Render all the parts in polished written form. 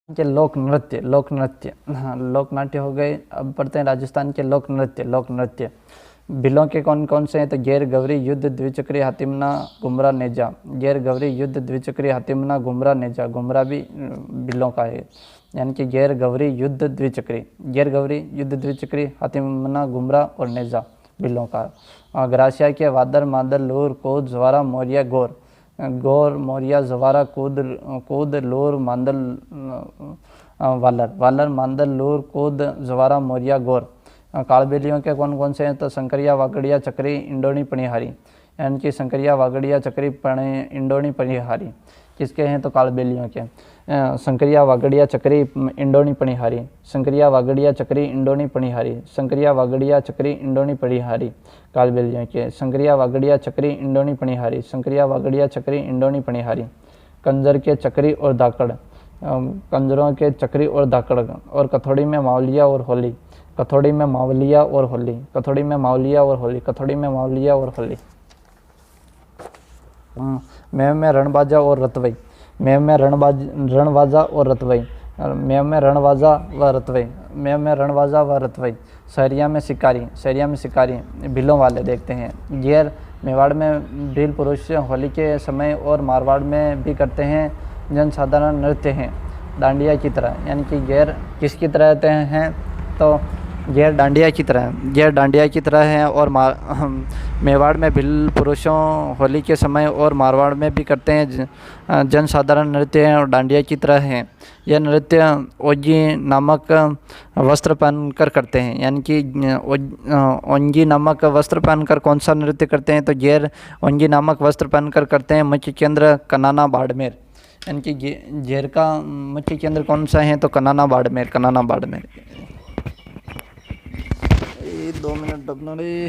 के लोक नृत्य, लोक नृत्य, हाँ, लोक नाट्य हो गए। अब पढ़ते हैं राजस्थान के लोक नृत्य। लोक नृत्य बिलों के कौन कौन से हैं? तो गैर गौरी, युद्ध, द्विचक्री, हातिमना, घुमरा, नेजा। गैर गौरी, युद्ध, द्विचक्री, हातिमना, घुमरा, नेजा। घुमरा भी बिलों का है, यानी कि गैर गौरी, युद्ध, द्विचक्री। गैर गौरी, युद्ध, द्विचक्री, हातिमना, घुमरा और नेजा बिलों का। ग्रासिया के वादर, मादर, लूर, कूद, ज्वारा, मोरिया, गौर। गौर, मोरिया, जवारा, कूद, कूद, लूर, मांदल, वालर। वालर, मांदल, लूर, कूद, जवारा, मोरिया, गौर। कालबेलियों के कौन कौन से हैं? तो संकरिया, वागड़िया, चक्री, इंडोनी, पणिहारी। यानी कि संकरिया, वागड़िया, चक्री, इंडोनी, पणिहारी किसके हैं? तो कालबेलियों के। संकरिया, वागड़िया, चक्री, इंडोनी, पणिहारी। संकरिया, वागड़िया, चक्री, इंडोनी, पणिहारी। संकरिया, वागड़िया, चक्री, इंडोनी, पणिहारी कालबेलियों के। संकरिया, वागड़िया, चक्री, इंडोनी, पणिहारी। संकरिया, वागड़िया, चक्री, इंडोनी, पणिहारी। कंजर के चक्री और धाकड़। कंजरों के चक्री और धाकड़। और कथौड़ी में मावलिया और होली। कथौड़ी में मावलिया और होली। कथौड़ी में मावलिया और होली। कथौड़ी में मावलिया और होली। मेव में रणबाजा और रतवई। मेव में रणबाजा और रतवई। मेव में रणबाजा व रतवई। मेव में रणबाजा व रतवई। सहरिया में शिकारी। सहरिया में शिकारी भीलों वाले देखते हैं। गैर मेवाड़ में भील पुरुष होली के समय और मारवाड़ में भी करते हैं। जनसाधारण नृत्य हैं डांडिया की तरह। यानी कि गैर किसकी तरह रहते हैं? तो गैर डांडिया की तरह। गैर डांडिया की तरह है। और मेवाड़ में भील पुरुषों होली के समय और मारवाड़ में भी करते हैं। जनसाधारण नृत्य हैं और डांडिया की तरह हैं। यह नृत्य ओंगी नामक वस्त्र पहनकर करते हैं। यानी कि ओंगी नामक वस्त्र पहनकर कौन सा नृत्य करते हैं? तो गैर ओंगी नामक वस्त्र पहनकर करते हैं। मुख्य केंद्र कनाना, बाड़मेर। यानी कि गैर का मुख्य केंद्र कौन सा है? तो कनाना, बाड़मेर। कनाना, बाड़मेर। 2 मिनट अपना रे।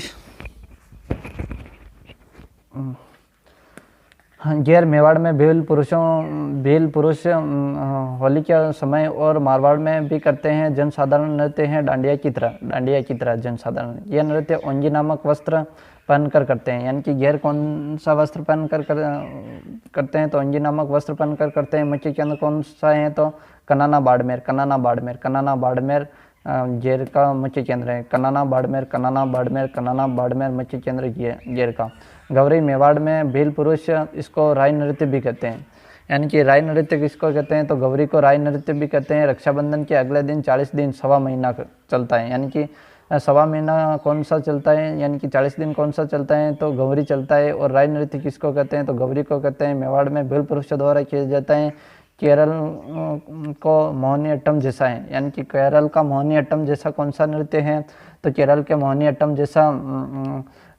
गैर मेवाड़ में भील पुरुष होली के समय और मारवाड़ में भी करते हैं। जनसाधारण नृत्य हैं डांडिया की तरह। डांडिया की तरह जनसाधारण। यह नृत्य ओंगी नामक वस्त्र पहनकर करते हैं। यानी कि गैर कौन सा वस्त्र पहनकर करते हैं? तो ओंगी नामक वस्त्र पहनकर करते हैं। मुख्य केंद्र कौन सा है? तो कनाना, बाड़मेर। कनाना, बाड़मेर। कनाना, बाड़मेर गैर का मुख्य केंद्र है। कनाना, बाड़मेर। कनाना, बाड़मेर। कनाना, बाड़मेर मुख्य केंद्र गैर का। गौरी मेवाड़ में भील पुरुष इसको राई नृत्य भी कहते हैं। यानी कि राई नृत्य किसको कहते हैं? तो गौरी को राई नृत्य भी कहते हैं। रक्षाबंधन के अगले दिन 40 दिन, सवा महीना चलता है। यानी कि सवा महीना कौन सा चलता है? यानी कि 40 दिन कौन सा चलता है? तो गौरी चलता है। और राई नृत्य किसको कहते हैं? तो गौरी को कहते हैं। मेवाड़ में भील पुरुष द्वारा किया जाता है। केरल को मोहिनीअट्टम जैसा है। यानी कि केरल का मोहिनीअट्टम जैसा कौन सा नृत्य है? तो केरल के मोहिनीअट्टम जैसा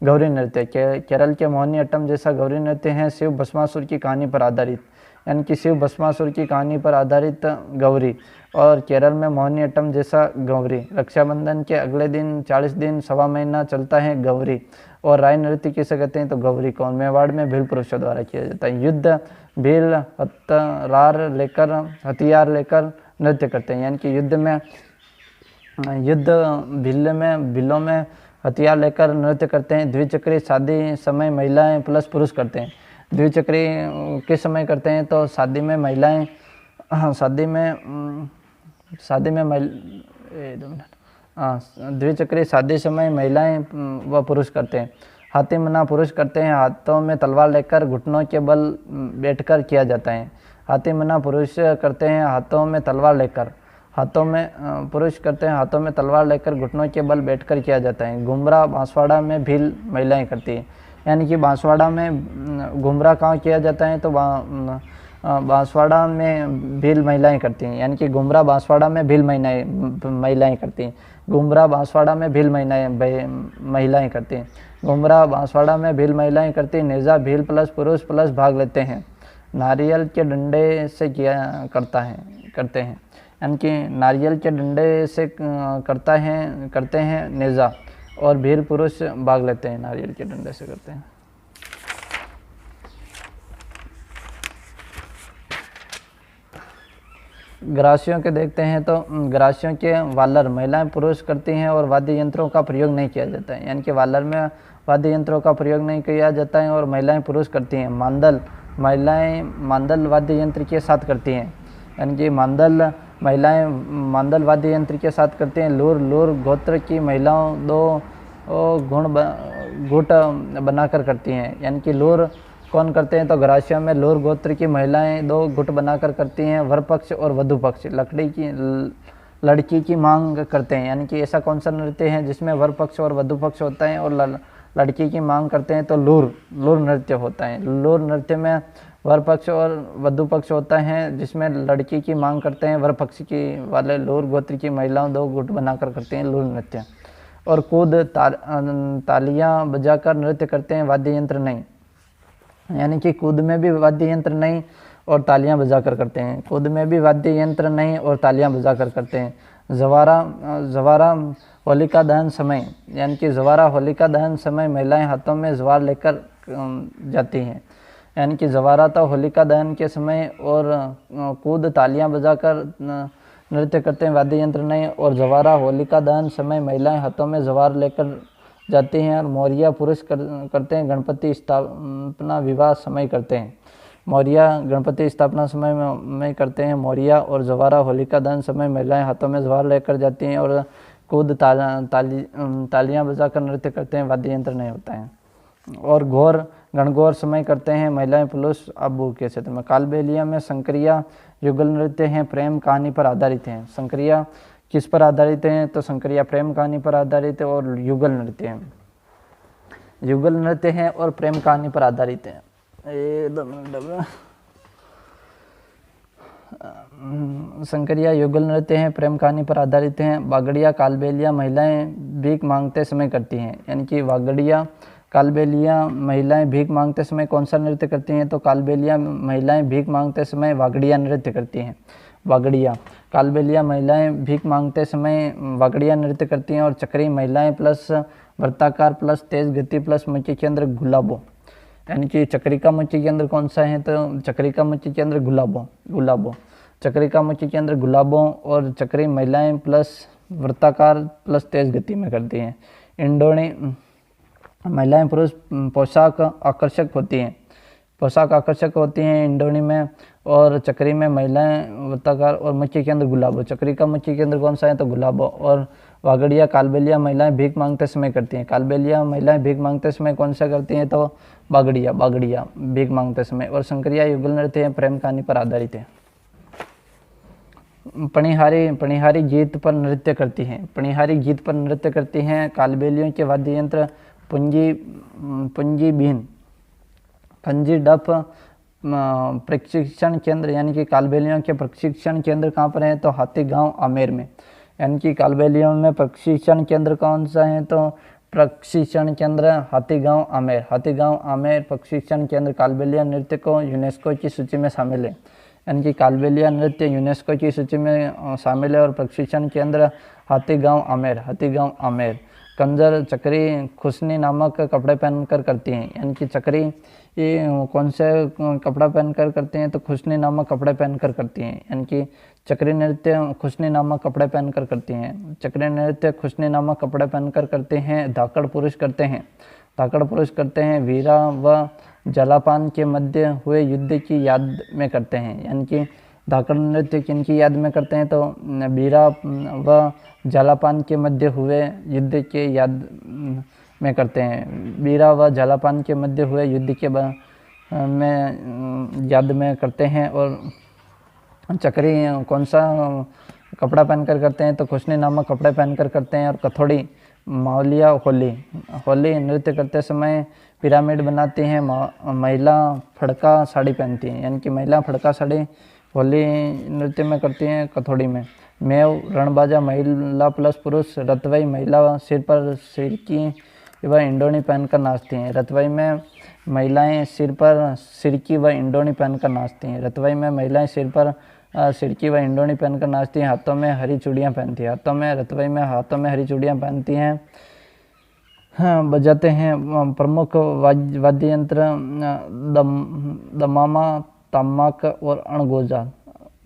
गौरी नृत्य। केरल के मोहिनीअट्टम जैसा गौरी नृत्य है शिव भस्मासुर की कहानी पर आधारित। यानी कि शिव भस्मासुर की कहानी पर आधारित गौरी। और केरल में मोहिनीअट्टम जैसा गौरी। रक्षाबंधन के अगले दिन 40 दिन, सवा महीना चलता है गौरी। और राय नृत्य किसे कहते हैं? तो गौरी को। मेवाड़ में भील पुरुषों द्वारा किया जाता है। युद्ध भील हथियार लेकर नृत्य करते हैं। यानी कि भीलों में हथियार लेकर नृत्य करते हैं। द्विचक्री शादी समय महिलाएं प्लस पुरुष करते हैं। द्विचक्री किस समय करते हैं? तो शादी में महिलाएं द्विचक्री शादी समय महिलाएं व पुरुष करते हैं। हातिमना पुरुष करते हैं। हाथों में तलवार लेकर घुटनों के बल बैठकर किया जाता है। हातिमना पुरुष करते हैं हाथों में तलवार लेकर। पुरुष करते हैं हाथों में तलवार लेकर घुटनों के बल बैठकर किया जाता है। घुमरा बांसवाड़ा में भील महिलाएं करती हैं। यानी कि बांसवाड़ा में घुमरा कहाँ किया जाता है? तो बांसवाड़ा में भील महिलाएं करती हैं। यानी कि घुमरा बांसवाड़ा में भील महिलाएं करती हैं। घुमरा बांसवाड़ा में भील महिलाएं करती हैं। घुमरा बांसवाड़ा में भील महिलाएं करती हैं। नेजा भील प्लस पुरुष प्लस भाग लेते हैं। नारियल के डंडे से करते हैं। यानी कि नारियल के डंडे से करते हैं नेजा। और भील पुरुष भाग लेते हैं। नारियल के डंडे से करते हैं। ग्रासियों के देखते हैं तो ग्रासियों के वालर महिलाएं पुरुष करती हैं और वाद्य यंत्रों का प्रयोग नहीं किया जाता है। यानी कि वालर में वाद्य यंत्रों का प्रयोग नहीं किया जाता है और महिलाएं पुरुष करती हैं। मांदल महिलाएं वाद्य यंत्र के साथ करती हैं। यानी कि मांदल महिलाएं मांदल वाद्य यंत्र के साथ करते हैं। लूर लूर गोत्र की महिलाओं 2 गुट बनाकर करती हैं, यानी कि लूर कौन करते हैं तो ग्रासिया में लूर गोत्र की महिलाएं 2 गुट बनाकर करती हैं। वर पक्ष और वधु पक्ष लड़की की मांग करते हैं, यानी कि ऐसा कौन सा नृत्य है जिसमें वर पक्ष और वधु पक्ष होता है और लड़की की मांग करते हैं तो लूर नृत्य होता है। लूर नृत्य में वर पक्ष और वधु पक्ष होता है, जिसमें लड़की की मांग करते हैं वर पक्ष की वाले लूर गोत्र की महिलाओं 2 गुट बनाकर करते हैं लूर नृत्य। और कूद तालियां बजाकर नृत्य करते हैं, वाद्य यंत्र नहीं, यानी कि कूद में भी वाद्य यंत्र नहीं और तालियां बजाकर करते हैं। कूद में भी वाद्य यंत्र नहीं और तालियां बजाकर करते हैं। जवारा होलिका दहन समय, यानी कि जवारा होलिका दहन समय महिलाएं हाथों में जवार लेकर जाती हैं, यानी कि जवारा तो होलिका दहन के समय और कूद तालियां बजाकर नृत्य करते हैं, वाद्य यंत्र नहीं। और जवारा होलिका दहन समय महिलाएं हाथों में जवार लेकर जाती हैं। और मौर्या पुरुष करते हैं, गणपति स्थापना विवाह समय करते हैं। मौर्या गणपति स्थापना समय में करते हैं मौर्या। और जवारा होलिका दहन समय महिलाएं हाथों में जवार लेकर जाती हैं और कूद तालियां बजाकर नृत्य करते हैं, वाद्य यंत्र नहीं होता है। और गणगौर समय करते हैं महिलाएं पुरुष अबू के क्षेत्र में। कालबेलिया में संक्रिया युगल नृत्य हैं, प्रेम कहानी पर आधारित हैं। संक्रिया किस पर आधारित हैं तो संक्रिया प्रेम कहानी पर आधारित है और युगल नृत्य हैं, युगल नृत्य हैं और प्रेम कहानी पर आधारित हैं। संक्रिया युगल नृत्य हैं, प्रेम कहानी पर आधारित हैं। वागड़िया कालबेलिया महिलाएं भीख मांगते समय करती हैं, यानी कि वागड़िया कालबेलिया महिलाएं भीख मांगते समय कौन सा नृत्य करती हैं तो कालबेलिया महिलाएं भीख मांगते समय वागड़िया नृत्य करती हैं। वागड़िया कालबेलिया महिलाएं भीख मांगते समय वागड़िया नृत्य करती हैं। और चक्री महिलाएं प्लस वृत्ताकार प्लस तेज गति प्लस मुख्य केंद्र गुलाबो, यानी कि चक्री का मुख्य केंद्र कौन सा है तो चक्री का मुख्य केंद्र गुलाबो चक्री का मुख्य केंद्र गुलाबों। और चक्री महिलाएं प्लस वृत्ताकार प्लस तेज गति में करती हैं। इंडोनी महिलाएं पुरुष पोशाक आकर्षक होती हैं इंडोनी में। और चक्री में महिलाएं वृत्ताकार और मुख्य केंद्र गुलाबो, चक्री का मुख्य केंद्र कौन सा है तो गुलाबो। और वागड़िया कालबेलिया महिलाएं भीख मांगते समय करती हैं, कालबेलिया महिलाएं भीख मांगते समय कौन सा करती हैं तो वागड़िया भीख मांगते समय। और संक्रिया युगल नृत्य है, प्रेम कहानी पर आधारित है। पणिहारी गीत पर नृत्य करती हैं, कालबेलियों के वाद्य यंत्र पुंजी बीन, खंजी डफ। प्रशिक्षण केंद्र, यानी कि कालबेलियों के प्रशिक्षण केंद्र कहाँ पर है तो हाथीगांव आमेर में, यानी कि कालबेलियों में प्रशिक्षण केंद्र कौन सा है तो प्रशिक्षण केंद्र हाथीगांव आमेर प्रशिक्षण केंद्र। कालबेलिया नृत्य को यूनेस्को की सूची में शामिल है, यानी कि कालबेलिया नृत्य यूनेस्को की सूची में शामिल है। और प्रशिक्षण केंद्र हाथीगांव आमेर। कंजर चक्री खुशनी नामक कपड़े पहनकर करती हैं, यानी कि चक्री ये कौन से कपड़ा पहनकर करते हैं तो खुशनी नामक कपड़े पहनकर करती हैं, यानी कि चक्री नृत्य खुशनी नामक कपड़े पहनकर करती हैं। चक्री नृत्य खुशनी नामक कपड़े पहनकर करते हैं। धाकड़ पुरुष करते हैं वीरा व जलापान के मध्य हुए युद्ध की याद में करते हैं, यानी कि धाकड़ नृत्य किनकी याद में करते हैं तो वीरा व जलापान के मध्य हुए युद्ध के याद में करते हैं। वीरा व जलापान के मध्य हुए युद्ध के में याद में करते हैं। और चक्री कौन सा कपड़ा पहनकर करते हैं तो खुशनी नामक कपड़े पहनकर करते हैं। और कथोड़ी मावलिया होली नृत्य करते समय पिरामिड बनाती हैं। महिला फड़का साड़ी पहनती हैं, यानी कि महिला फड़का साड़ी होली नृत्य में करती हैं। कथोड़ी में मेव रणबाजा महिला प्लस पुरुष। रतवई महिला सिर पर सिरकी व इंडोनी पहनकर नाचती हैं। रतवई में महिलाएं सिर पर सिरकी व इंडोनी पहनकर नाचती हैं। रतवई में महिलाएं सिर पर सिरकी व इंडोनी पहनकर नाचती हैं। हाथों में हरी चूड़ियाँ पहनती हैं। रतवई में हाथों में हरी चूड़ियाँ पहनती हैं। बजाते हैं प्रमुख वाद्य यंत्र दमामा तामक और अणगोजा।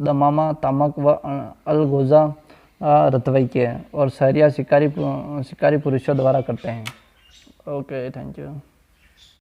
दमामा तामक व अलगोजा रतवई के और सहरिया शिकारी पुरुषों द्वारा करते हैं। Okay, thank you.